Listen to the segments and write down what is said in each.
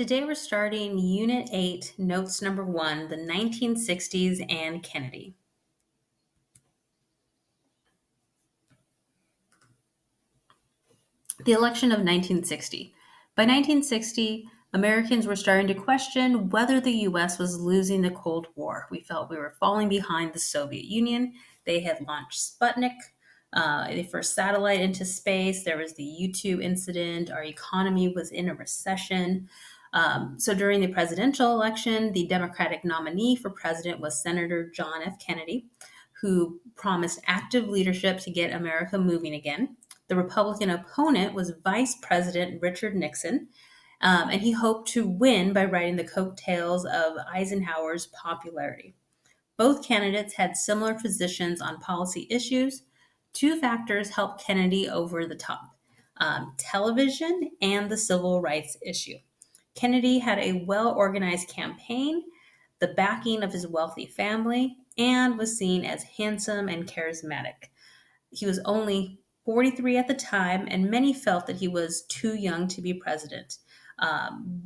Today we're starting Unit 8, Notes Number 1, the 1960s and Kennedy. The election of 1960. By 1960, Americans were starting to question whether the U.S. was losing the Cold War. We felt we were falling behind the Soviet Union. They had launched Sputnik, the first satellite into space. There was the U-2 incident. Our economy was in a recession. So during the presidential election, the Democratic nominee for president was Senator John F. Kennedy, who promised active leadership to get America moving again. The Republican opponent was Vice President Richard Nixon, and he hoped to win by riding the coattails of Eisenhower's popularity. Both candidates had similar positions on policy issues. Two factors helped Kennedy over the top: television and the civil rights issue. Kennedy had a well organized campaign, the backing of his wealthy family, and was seen as handsome and charismatic. He was only 43 at the time, and many felt that he was too young to be president.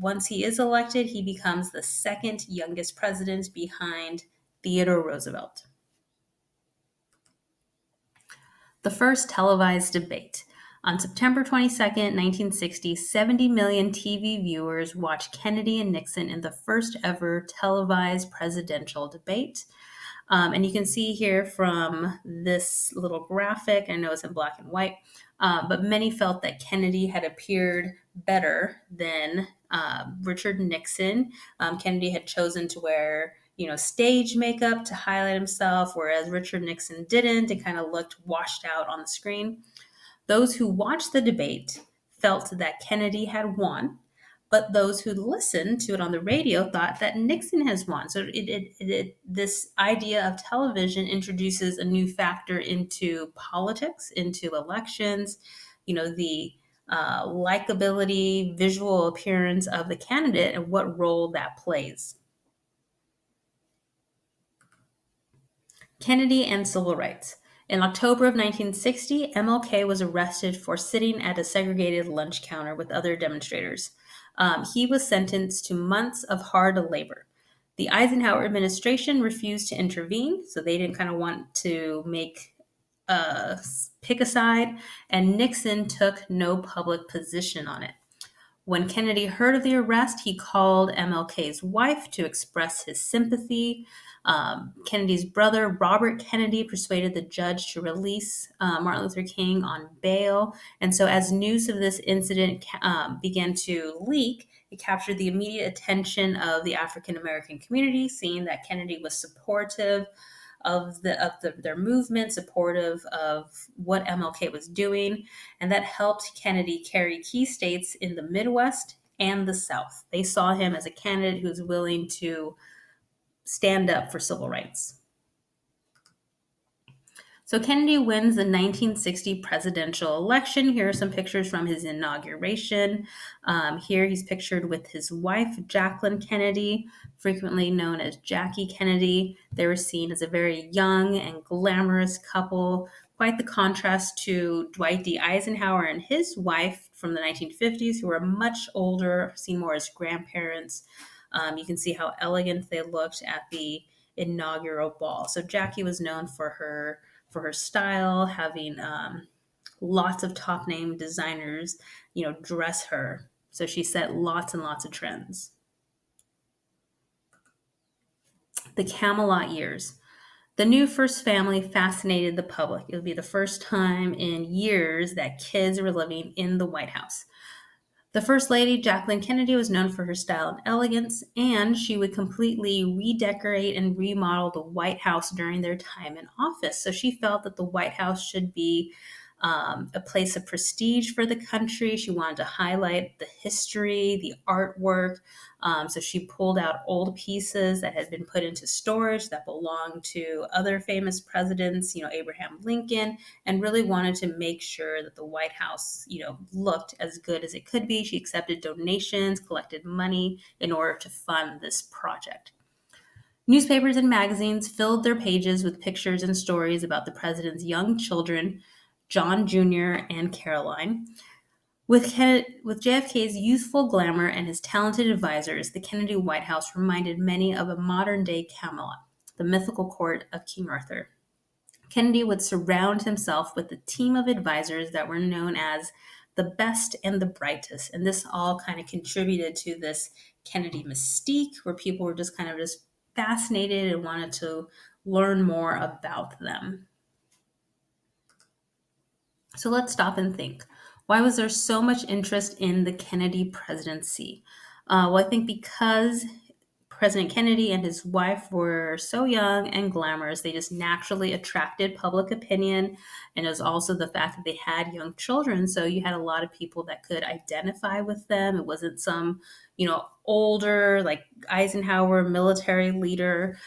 Once he is elected, he becomes the second youngest president behind Theodore Roosevelt. The first televised debate. On September 22nd, 1960, 70 million TV viewers watched Kennedy and Nixon in the first ever televised presidential debate. And you can see here from this little graphic, I know it's in black and white, but many felt that Kennedy had appeared better than Richard Nixon. Kennedy had chosen to wear stage makeup to highlight himself, whereas Richard Nixon didn't and kind of looked washed out on the screen. Those who watched the debate felt that Kennedy had won, but those who listened to it on the radio thought that Nixon has won. So this idea of television introduces a new factor into politics, into elections, the likability, visual appearance of the candidate and what role that plays. Kennedy and civil rights. In October of 1960, MLK was arrested for sitting at a segregated lunch counter with other demonstrators. He was sentenced to months of hard labor. The Eisenhower administration refused to intervene, so they didn't kind of want to pick a side, and Nixon took no public position on it. When Kennedy heard of the arrest, he called MLK's wife to express his sympathy. Kennedy's brother, Robert Kennedy, persuaded the judge to release Martin Luther King on bail. And so as news of this incident began to leak, it captured the immediate attention of the African American community, seeing that Kennedy was supportive of their movement, supportive of what MLK was doing, and that helped Kennedy carry key states in the Midwest and the South. They saw him as a candidate who was willing to stand up for civil rights. So Kennedy wins the 1960 presidential election. Here are some pictures from his inauguration. Here he's pictured with his wife, Jacqueline Kennedy, frequently known as Jackie Kennedy. They were seen as a very young and glamorous couple, quite the contrast to Dwight D. Eisenhower and his wife from the 1950s, who were much older, seen more as grandparents. You can see how elegant they looked at the inaugural ball. So Jackie was known for her style, having lots of top name designers, dress her. So she set lots and lots of trends. The Camelot Years. The new first family fascinated the public. It would be the first time in years that kids were living in the White House. The First Lady, Jacqueline Kennedy, was known for her style and elegance, and she would completely redecorate and remodel the White House during their time in office. So she felt that the White House should be a place of prestige for the country. She wanted to highlight the history, the artwork. So she pulled out old pieces that had been put into storage that belonged to other famous presidents, Abraham Lincoln, and really wanted to make sure that the White House, looked as good as it could be. She accepted donations, collected money in order to fund this project. Newspapers and magazines filled their pages with pictures and stories about the president's young children, John Jr. and Caroline. With JFK's youthful glamour and his talented advisors, the Kennedy White House reminded many of a modern day Camelot, the mythical court of King Arthur. Kennedy would surround himself with a team of advisors that were known as the best and the brightest. And this all kind of contributed to this Kennedy mystique, where people were just kind of just fascinated and wanted to learn more about them. So let's stop and think. Why was there so much interest in the Kennedy presidency? Well, I think because President Kennedy and his wife were so young and glamorous, they just naturally attracted public opinion. And it was also the fact that they had young children. So you had a lot of people that could identify with them. It wasn't some, older, like Eisenhower military leader.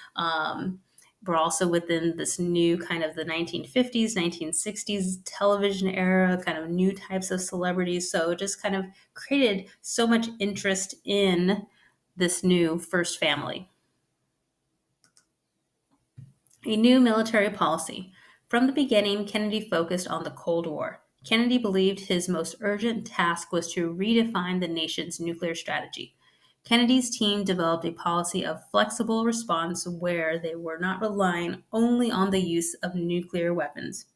We're also within this new kind of the 1950s, 1960s television era, kind of new types of celebrities. So it just kind of created so much interest in this new first family. A new military policy. From the beginning, Kennedy focused on the Cold War. Kennedy believed his most urgent task was to redefine the nation's nuclear strategy. Kennedy's team developed a policy of flexible response where they were not relying only on the use of nuclear weapons.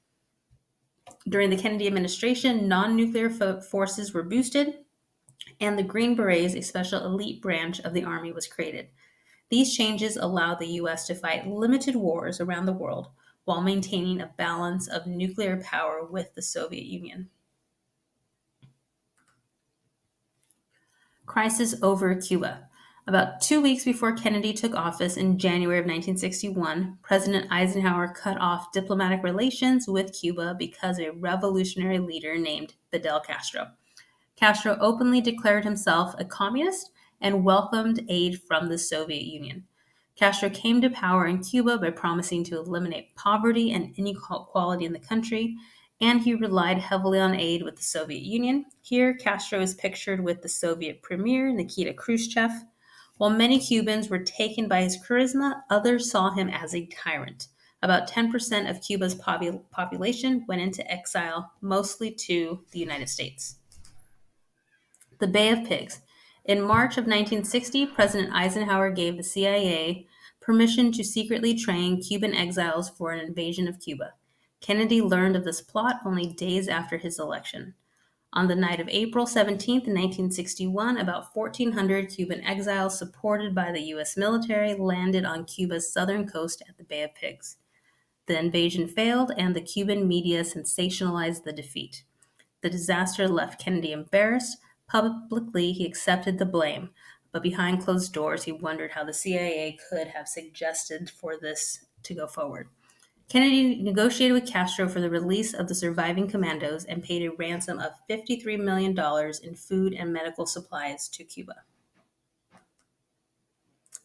During the Kennedy administration, non nuclear forces were boosted, and the Green Berets, a special elite branch of the Army, was created. These changes allowed the U.S. to fight limited wars around the world while maintaining a balance of nuclear power with the Soviet Union. Crisis over Cuba. About 2 weeks before Kennedy took office in January of 1961, President Eisenhower cut off diplomatic relations with Cuba because of a revolutionary leader named Fidel Castro. Castro openly declared himself a communist and welcomed aid from the Soviet Union. Castro came to power in Cuba by promising to eliminate poverty and inequality in the country, and he relied heavily on aid with the Soviet Union. Here, Castro is pictured with the Soviet premier, Nikita Khrushchev. While many Cubans were taken by his charisma, others saw him as a tyrant. About 10% of Cuba's population went into exile, mostly to the United States. The Bay of Pigs. In March of 1960, President Eisenhower gave the CIA permission to secretly train Cuban exiles for an invasion of Cuba. Kennedy learned of this plot only days after his election. On the night of April 17, 1961, about 1,400 Cuban exiles supported by the U.S. military landed on Cuba's southern coast at the Bay of Pigs. The invasion failed, and the Cuban media sensationalized the defeat. The disaster left Kennedy embarrassed. Publicly, he accepted the blame, but behind closed doors, he wondered how the CIA could have suggested for this to go forward. Kennedy negotiated with Castro for the release of the surviving commandos and paid a ransom of $53 million in food and medical supplies to Cuba.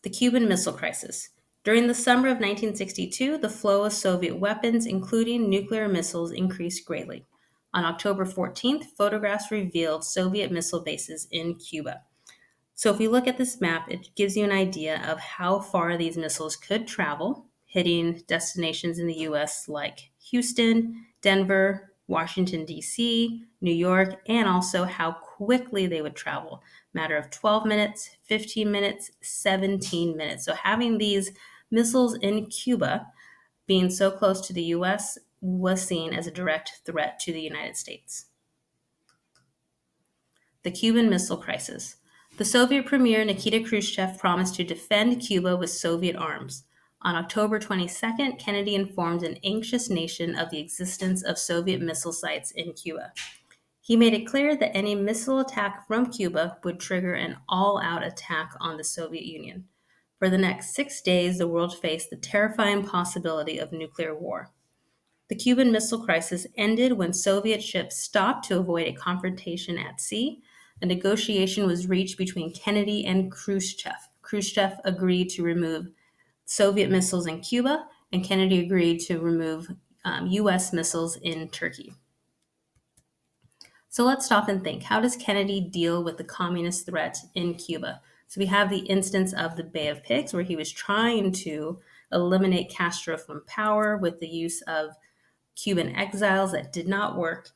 The Cuban Missile Crisis. During the summer of 1962, the flow of Soviet weapons, including nuclear missiles, increased greatly. On October 14th, photographs revealed Soviet missile bases in Cuba. So if we look at this map, it gives you an idea of how far these missiles could travel, hitting destinations in the U.S. like Houston, Denver, Washington, D.C., New York, and also how quickly they would travel. Matter of 12 minutes, 15 minutes, 17 minutes. So having these missiles in Cuba being so close to the U.S. was seen as a direct threat to the United States. The Cuban Missile Crisis. The Soviet Premier Nikita Khrushchev promised to defend Cuba with Soviet arms. On October 22nd, Kennedy informed an anxious nation of the existence of Soviet missile sites in Cuba. He made it clear that any missile attack from Cuba would trigger an all-out attack on the Soviet Union. For the next 6 days, the world faced the terrifying possibility of nuclear war. The Cuban Missile Crisis ended when Soviet ships stopped to avoid a confrontation at sea. A negotiation was reached between Kennedy and Khrushchev. Khrushchev agreed to remove Soviet missiles in Cuba, and Kennedy agreed to remove U.S. missiles in Turkey. So let's stop and think. How does Kennedy deal with the communist threat in Cuba? So we have the instance of the Bay of Pigs, where he was trying to eliminate Castro from power with the use of Cuban exiles. That did not work.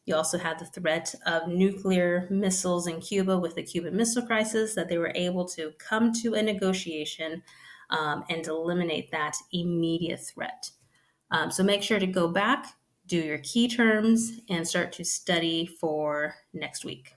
You also had the threat of nuclear missiles in Cuba with the Cuban Missile Crisis, that they were able to come to a negotiation and eliminate that immediate threat. So make sure to go back, do your key terms, and start to study for next week.